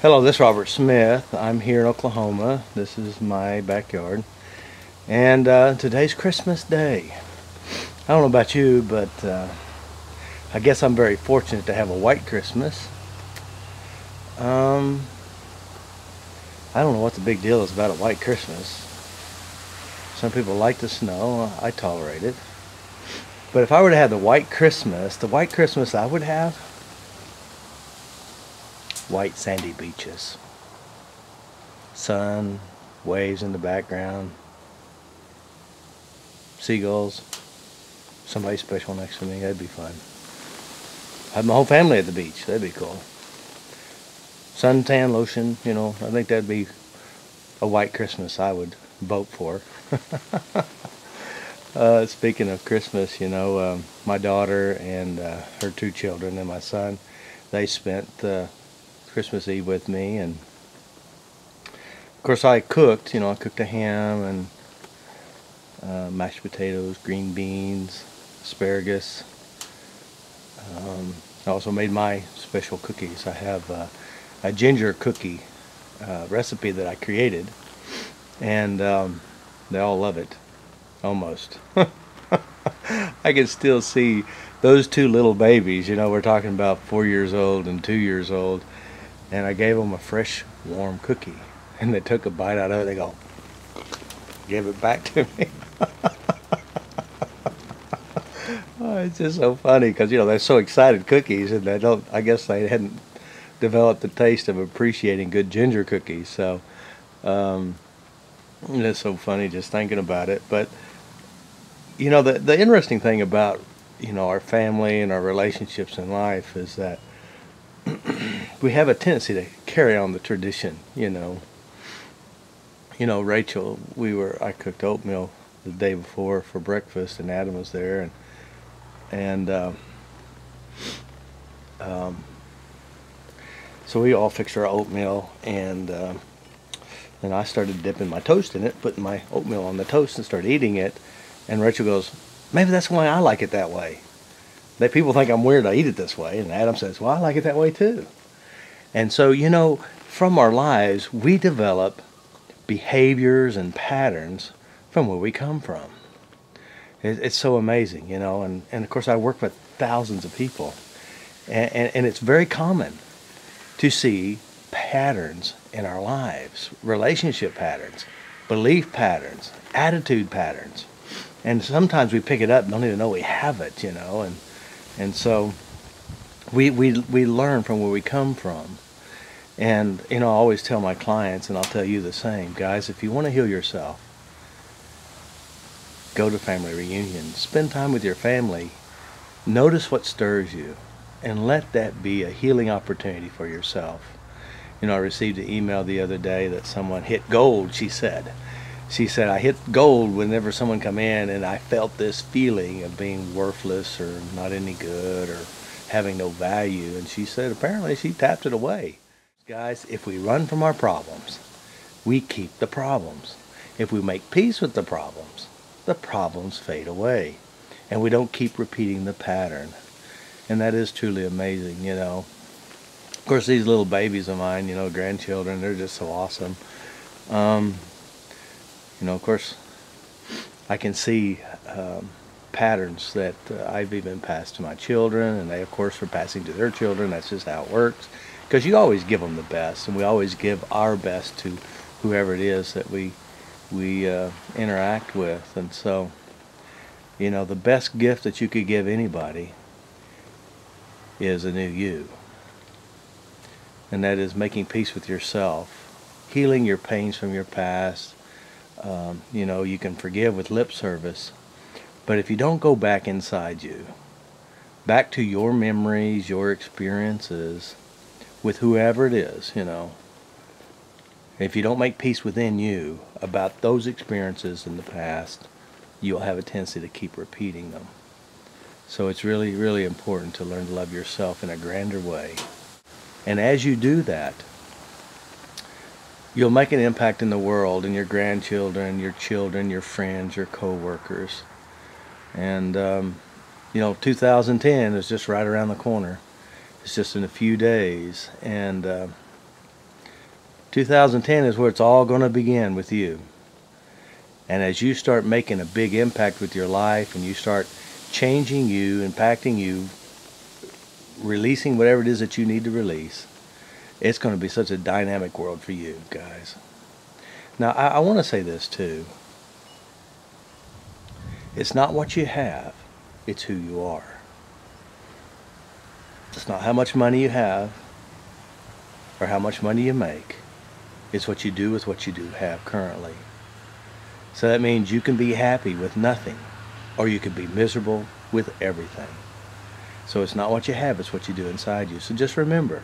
Hello, this is Robert Smith. I'm here in Oklahoma. This is my backyard. And today's Christmas Day. I don't know about you, but I guess I'm very fortunate to have a white Christmas. I don't know what the big deal is about a white Christmas. Some people like the snow. I tolerate it. But if I were to have the white Christmas I would have, white sandy beaches, sun, waves in the background, seagulls, somebody special next to me. That'd be fun. Have my whole family at the beach. That'd be cool. Suntan lotion, you know, I think that'd be a white Christmas I would vote for. Speaking of Christmas, you know, my daughter and her two children and my son, they spent Christmas Eve with me, and of course I cooked. You know, I cooked a ham and mashed potatoes, green beans, asparagus. I also made my special cookies. I have a ginger cookie recipe that I created, and they all love it, almost. I can still see those two little babies. You know, we're talking about 4 years old and 2 years old. And I gave them a fresh, warm cookie. And they took a bite out of it. They go, give it back to me. Oh, it's just so funny because, you know, they're so excited cookies, and I guess they hadn't developed the taste of appreciating good ginger cookies. So, it's so funny just thinking about it. But, you know, the interesting thing about, you know, our family and our relationships in life is that we have a tendency to carry on the tradition, you know. You know, Rachel, I cooked oatmeal the day before for breakfast, and Adam was there, and so we all fixed our oatmeal, and then I started dipping my toast in it, putting my oatmeal on the toast and started eating it, and Rachel goes, maybe that's why I like it that way. That people think I'm weird I eat it this way, and Adam says, well, I like it that way too. And so, you know, from our lives, we develop behaviors and patterns from where we come from. It's so amazing, you know, and of course I work with thousands of people, and it's very common to see patterns in our lives, relationship patterns, belief patterns, attitude patterns, and sometimes we pick it up and don't even know we have it, you know, and so we learn from where we come from. And, you know, I always tell my clients, and I'll tell you the same, guys, if you want to heal yourself, go to family reunions, spend time with your family, notice what stirs you, and let that be a healing opportunity for yourself. You know, I received an email the other day that someone hit gold, she said, I hit gold whenever someone come in, and I felt this feeling of being worthless or not any good or having no value. And she said apparently she tapped it away. Guys, if we run from our problems, we keep the problems. If we make peace with the problems fade away. And we don't keep repeating the pattern. And that is truly amazing, you know. Of course, these little babies of mine, you know, grandchildren, they're just so awesome. You know, of course, I can see patterns that I've even passed to my children, and they, of course, are passing to their children. That's just how it works. Because you always give them the best, and we always give our best to whoever it is that we interact with. And so, you know, the best gift that you could give anybody is a new you. And that is making peace with yourself, healing your pains from your past. You know, you can forgive with lip service, but if you don't go back inside you, back to your memories, your experiences, with whoever it is, you know, if you don't make peace within you about those experiences in the past, you'll have a tendency to keep repeating them. So it's really, really important to learn to love yourself in a grander way. And as you do that, you'll make an impact in the world, in your grandchildren, your children, your friends, your co-workers. And, you know, 2010 is just right around the corner. It's just in a few days. And 2010 is where it's all going to begin with you. And as you start making a big impact with your life and you start changing you, impacting you, releasing whatever it is that you need to release, it's going to be such a dynamic world for you guys. Now, I want to say this too. It's not what you have, it's who you are. It's not how much money you have or how much money you make. It's what you do with what you do have currently. So that means you can be happy with nothing, or you can be miserable with everything. So it's not what you have, it's what you do inside you. So just remember,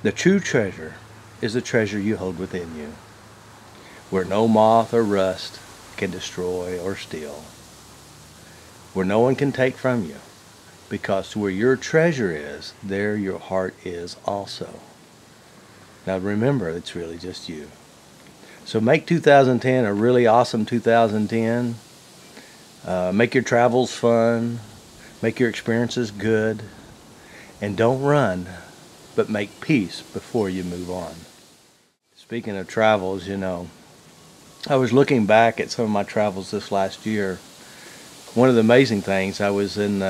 the true treasure is the treasure you hold within you, where no moth or rust can destroy or steal, where no one can take from you, because where your treasure is, there your heart is also. Now remember, it's really just you. So make 2010 a really awesome 2010. Make your travels fun. Make your experiences good. And don't run, but make peace before you move on. Speaking of travels, you know, I was looking back at some of my travels this last year. One of the amazing things, I was in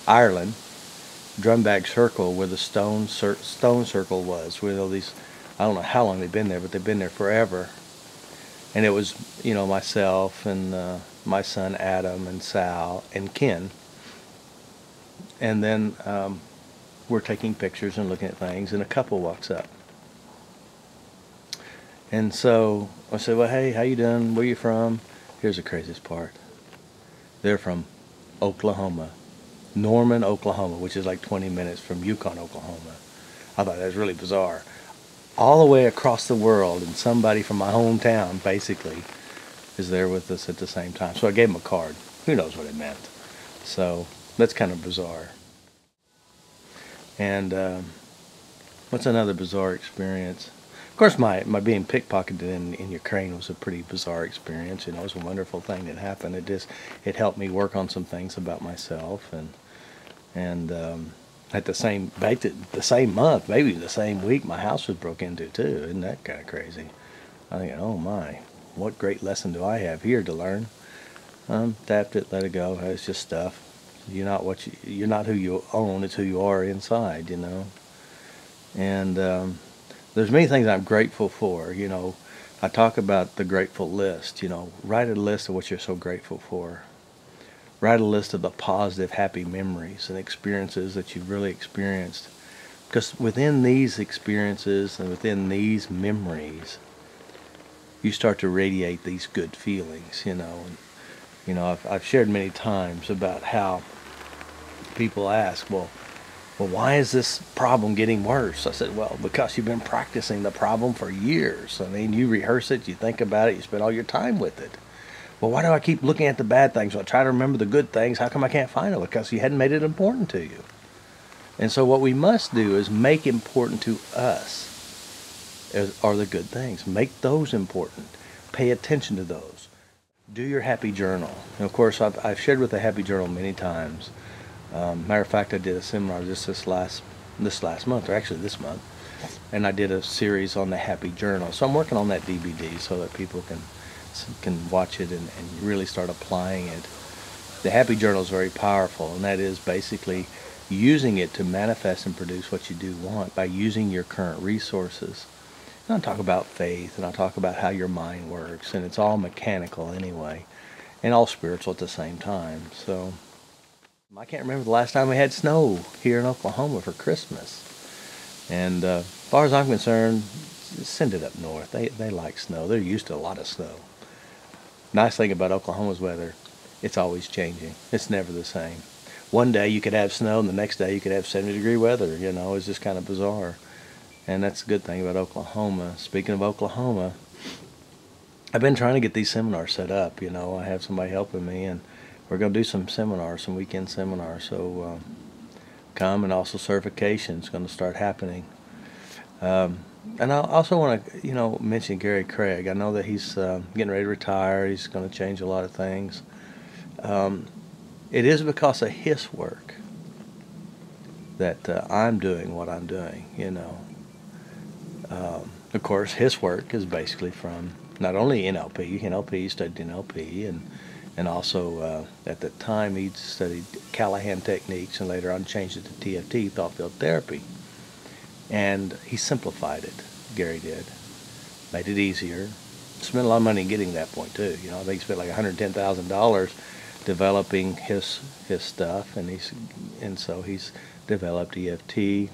Ireland, Drumbag Circle, where the stone circle was, where all these, I don't know how long they've been there, but they've been there forever. And it was, you know, myself and my son Adam and Sal and Ken. And then we're taking pictures and looking at things, and a couple walks up. And so I said, well, hey, how you doing? Where you from? Here's the craziest part. They're from Oklahoma. Norman, Oklahoma, which is like 20 minutes from Yukon, Oklahoma. I thought that was really bizarre. All the way across the world, and somebody from my hometown, basically, is there with us at the same time. So I gave him a card. Who knows what it meant? So that's kind of bizarre. And what's another bizarre experience? Of course, my being pickpocketed in Ukraine was a pretty bizarre experience. You know, it was a wonderful thing that happened. It helped me work on some things about myself, and at the same month, maybe the same week, my house was broke into too. Isn't that kind of crazy? I think, oh my, what great lesson do I have here to learn? Tapped it, let it go. It's just stuff. You're not who you own. It's who you are inside. You know, and there's many things I'm grateful for. You know, I talk about the grateful list. You know, write a list of what you're so grateful for. Write a list of the positive, happy memories and experiences that you've really experienced. Because within these experiences and within these memories, you start to radiate these good feelings, you know. And, you know, I've shared many times about how people ask, well, why is this problem getting worse? I said, well, because you've been practicing the problem for years. I mean, you rehearse it, you think about it, you spend all your time with it. Well, why do I keep looking at the bad things? Well, I try to remember the good things. How come I can't find them? Because you hadn't made it important to you. And so what we must do is make important to us are the good things. Make those important. Pay attention to those. Do your happy journal. And of course, I've shared with the happy journal many times. Matter of fact, I did a seminar this last month, or actually this month, and I did a series on the happy journal. So I'm working on that DVD so that people can watch it and really start applying it. The happy journal is very powerful, and that is basically using it to manifest and produce what you do want by using your current resources. And I'll talk about faith, and I'll talk about how your mind works, and it's all mechanical anyway, and all spiritual at the same time. So I can't remember the last time we had snow here in Oklahoma for Christmas. And as far as I'm concerned, send it up north. They like snow. They're used to a lot of snow. Nice thing about Oklahoma's weather, it's always changing. It's never the same. One day you could have snow, and the next day you could have 70-degree weather. You know, it's just kind of bizarre. And that's a good thing about Oklahoma. Speaking of Oklahoma, I've been trying to get these seminars set up. You know, I have somebody helping me, and we're going to do some seminars, some weekend seminars. So come, and also certification is going to start happening. And I also want to, you know, mention Gary Craig. I know that he's getting ready to retire. He's going to change a lot of things. It is because of his work that I'm doing what I'm doing, you know. Of course, his work is basically from not only NLP, he studied NLP, and also at the time he studied Callahan techniques and later on changed it to TFT, thought field therapy. And he simplified it, Gary did. Made it easier. Spent a lot of money getting to that point too. You know, I think he spent like $110,000 developing his stuff, and so he's developed EFT.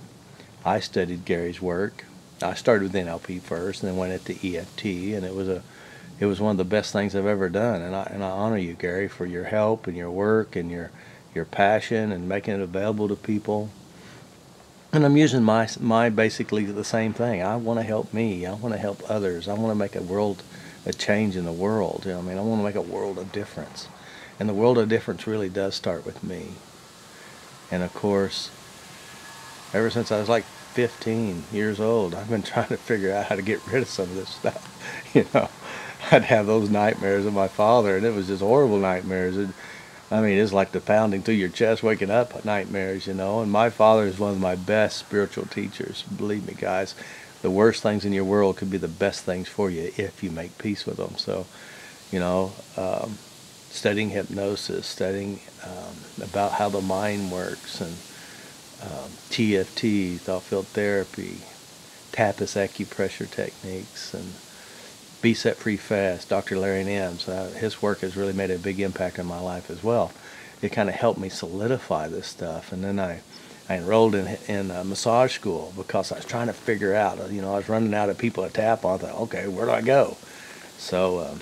I studied Gary's work. I started with NLP first, and then went into EFT, and it was one of the best things I've ever done. And I honor you, Gary, for your help and your work and your passion and making it available to people. And I'm using my basically the same thing. I want to help me. I want to help others. I want to make a change in the world. You know, I mean, I want to make a world of difference. And the world of difference really does start with me. And of course, ever since I was like 15 years old, I've been trying to figure out how to get rid of some of this stuff. You know, I'd have those nightmares of my father, and it was just horrible nightmares. I mean, it's like the pounding through your chest, waking up nightmares, you know. And my father is one of my best spiritual teachers. Believe me, guys, the worst things in your world could be the best things for you if you make peace with them. So, you know, studying hypnosis, studying about how the mind works, and TFT, thought field therapy, TAPAS acupressure techniques, and Be Set Free Fast, Dr. Larry Nims. His work has really made a big impact in my life as well. It kind of helped me solidify this stuff. And then I enrolled in a massage school because I was trying to figure out, you know, I was running out of people to tap on. I thought, okay, where do I go? So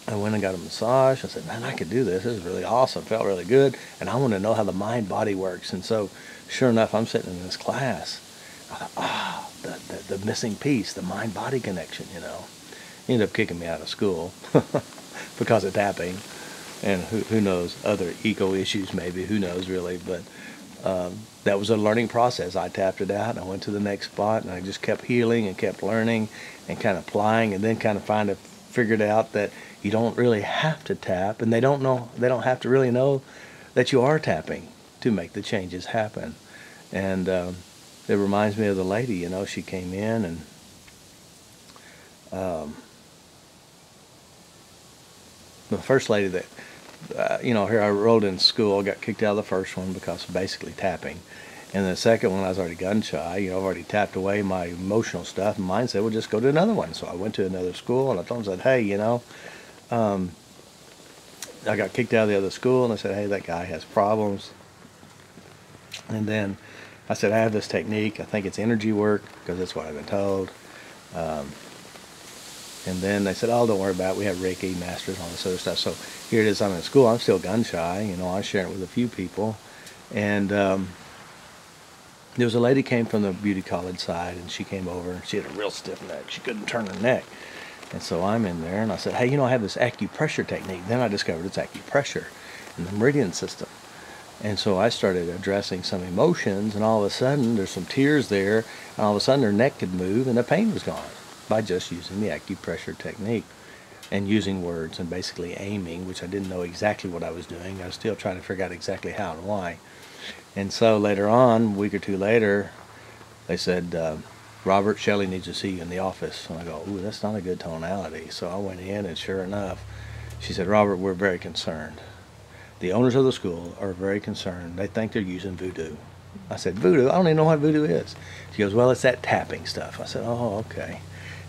I went and got a massage. I said, man, I could do this. This is really awesome. Felt really good. And I want to know how the mind-body works. And so, sure enough, I'm sitting in this class. I thought, the missing piece, the mind-body connection, you know. He ended up kicking me out of school because of tapping. And who knows, other ego issues maybe, who knows really. But that was a learning process. I tapped it out, and I went to the next spot, and I just kept healing and kept learning and kind of applying, and then kind of figured out that you don't really have to tap, and they don't have to really know that you are tapping to make the changes happen. And it reminds me of the lady, you know, she came in, and the first lady that, you know, here I enrolled in school, got kicked out of the first one because of basically tapping. And the second one, I was already gun shy. You know, I've already tapped away my emotional stuff, and mine said, well, just go to another one. So I went to another school, and I told them, said, hey, you know, I got kicked out of the other school, and I said, hey, that guy has problems. And then I said, I have this technique. I think it's energy work, because that's what I've been told. And then they said, oh, don't worry about it. We have Reiki masters and all this other stuff. So here it is. I'm in school. I'm still gun shy. You know, I share it with a few people. And there was a lady came from the beauty college side, and she came over, and she had a real stiff neck. She couldn't turn her neck. And so I'm in there, and I said, hey, you know, I have this acupressure technique. Then I discovered it's acupressure in the meridian system. And so I started addressing some emotions, and all of a sudden there's some tears there, and all of a sudden her neck could move, and the pain was gone by just using the acupressure technique and using words and basically aiming, which I didn't know exactly what I was doing. I was still trying to figure out exactly how and why. And so later on, a week or two later, they said, Robert, Shelley needs to see you in the office. And I go, ooh, that's not a good tonality. So I went in, and sure enough, she said, Robert, we're very concerned. The owners of the school are very concerned. They think they're using voodoo. I said, voodoo? I don't even know what voodoo is. She goes, well, it's that tapping stuff. I said, oh, okay.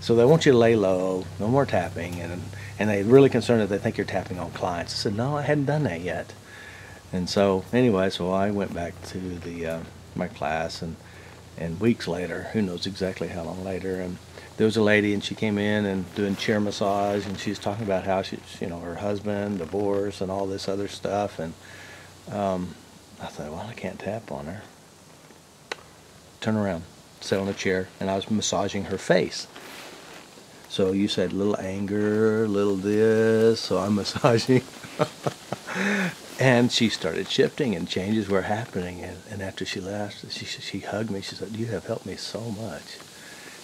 So they want you to lay low, no more tapping, and they're really concerned that they think you're tapping on clients. I said, no, I hadn't done that yet. And so anyway, so I went back to the my class, and weeks later, who knows exactly how long later, and there was a lady, and she came in and doing chair massage, and she was talking about how she's, you know, her husband, divorce, and all this other stuff, and I thought, well, I can't tap on her. Turn around, sit on a chair, and I was massaging her face. So you said little anger, little this, so I'm massaging. And she started shifting, and changes were happening. And after she left, she hugged me. She said, you have helped me so much.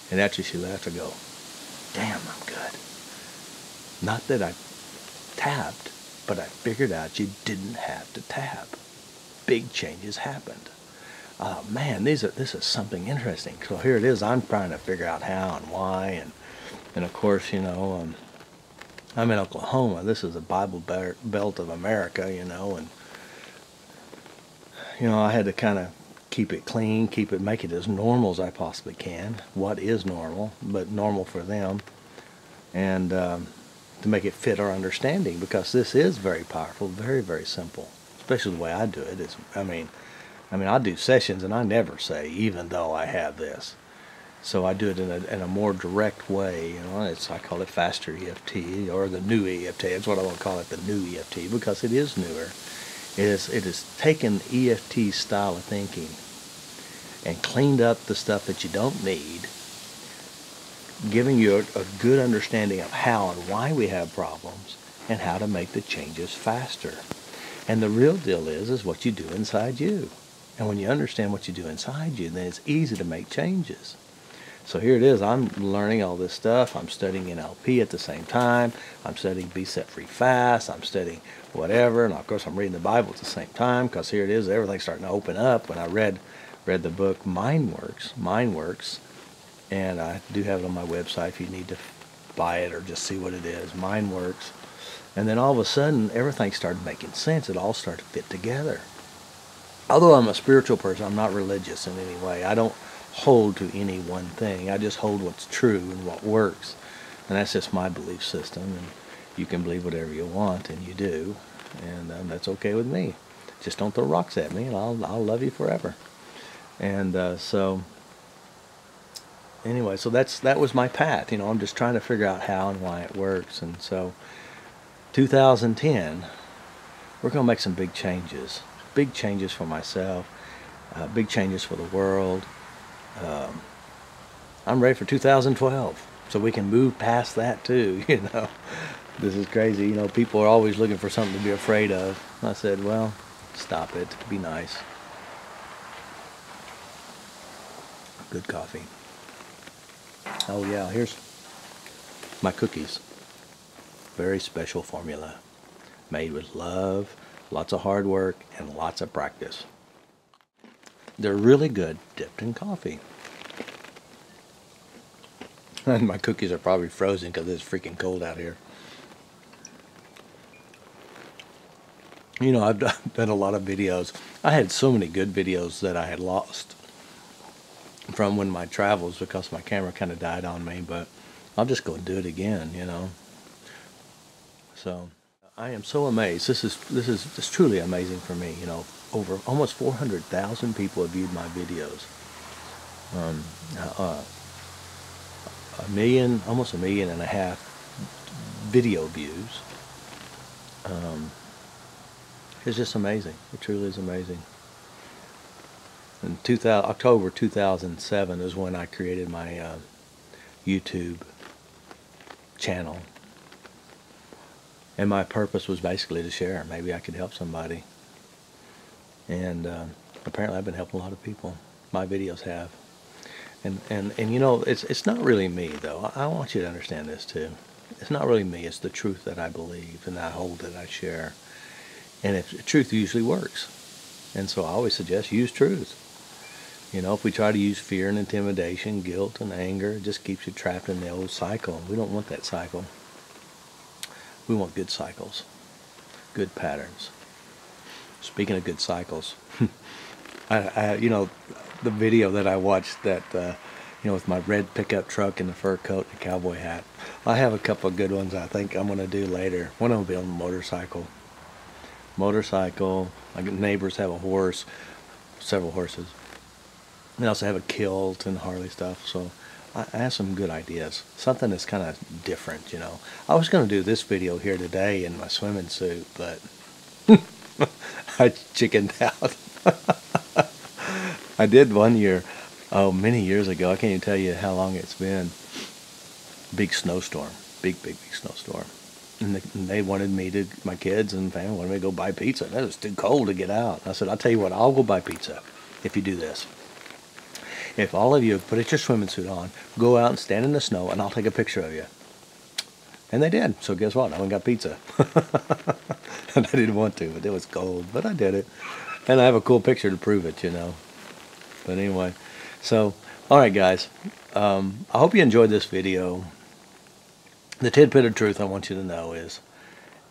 And after she left, I go, damn, I'm good. Not that I tapped, but I figured out you didn't have to tap. Big changes happened. man, this is something interesting. So here it is. I'm trying to figure out how and why, and of course, I'm in Oklahoma. This is the Bible Belt of America, and I had to kind of keep it clean, make it as normal as I possibly can. What is normal, but normal for them, and to make it fit our understanding, because this is very powerful, very, very simple. Especially the way I do it is, I do sessions and I never say, even though I have this. So I do it in a more direct way. I call it FasterEFT, or the new EFT. That's what I want to call it, the new EFT, because it is newer. It is taken EFT style of thinking and cleaned up the stuff that you don't need, giving you a good understanding of how and why we have problems and how to make the changes faster. And the real deal is what you do inside you. And when you understand what you do inside you, then it's easy to make changes. So here it is. I'm learning all this stuff. I'm studying NLP at the same time. I'm studying Be Set Free Fast. I'm studying whatever. And of course, I'm reading the Bible at the same time, because here it is. Everything's starting to open up. When I read the book Mind Works, and I do have it on my website if you need to buy it or just see what it is. Mind Works. And then all of a sudden, everything started making sense. It all started to fit together. Although I'm a spiritual person, I'm not religious in any way. I don't hold to any one thing. I just hold what's true and what works. And that's just my belief system. And you can believe whatever you want, and you do. And that's okay with me. Just don't throw rocks at me, and I'll love you forever. And so anyway, so that was my path. I'm just trying to figure out how and why it works. And so 2010, we're going to make some big changes for myself, big changes for the world. I'm ready for 2012, so we can move past that too. This is crazy. People are always looking for something to be afraid of. I said, well, stop it. Be nice. Good coffee. Oh yeah, here's my cookies. Very special formula, made with love, lots of hard work, and lots of practice. They're really good dipped in coffee. And my cookies are probably frozen because it's freaking cold out here. I've done a lot of videos. I had so many good videos that I had lost from when my travels, because my camera kind of died on me, but I'll just go and do it again, So I am so amazed. This is truly amazing for me. Over almost 400,000 people have viewed my videos. Almost 1.5 million video views. It's just amazing. It truly is amazing. In October 2007 is when I created my YouTube channel. And my purpose was basically to share. Maybe I could help somebody. And apparently I've been helping a lot of people. My videos have. And it's not really me, though. I want you to understand this, too. It's not really me. It's the truth that I believe and I hold, that I share. And truth usually works. And so I always suggest use truth. If we try to use fear and intimidation, guilt and anger, it just keeps you trapped in the old cycle. We don't want that cycle. We want good cycles, good patterns. Speaking of good cycles, the video that I watched that, with my red pickup truck and the fur coat and the cowboy hat, I have a couple of good ones I think I'm going to do later. One of them will be on a motorcycle. My neighbors have a horse, several horses. They also have a kilt and Harley stuff, so I have some good ideas. Something that's kind of different, I was going to do this video here today in my swimming suit, but I chickened out. I did one year, many years ago. I can't even tell you how long it's been. Big snowstorm. Big snowstorm. And they wanted my kids and family wanted me to go buy pizza. It was too cold to get out. I said, I'll tell you what, I'll go buy pizza if you do this. If all of you put your swimming suit on, go out and stand in the snow, and I'll take a picture of you. And they did. So guess what? I went and got pizza. And I didn't want to, but it was cold. But I did it. And I have a cool picture to prove it, But anyway, so, all right, guys. I hope you enjoyed this video. The tidbit of truth I want you to know is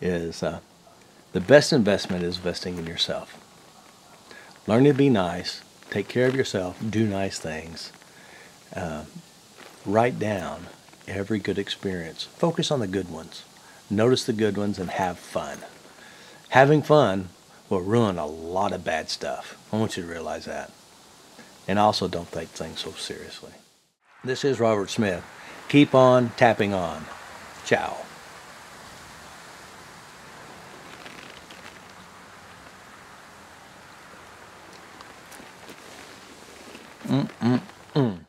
the best investment is investing in yourself. Learn to be nice. Take care of yourself. Do nice things. Write down every good experience. Focus on the good ones. Notice the good ones and have fun. Having fun will ruin a lot of bad stuff. I want you to realize that. And also, don't take things so seriously. This is Robert Smith. Keep on tapping on. Ciao. Mm-mm-mm.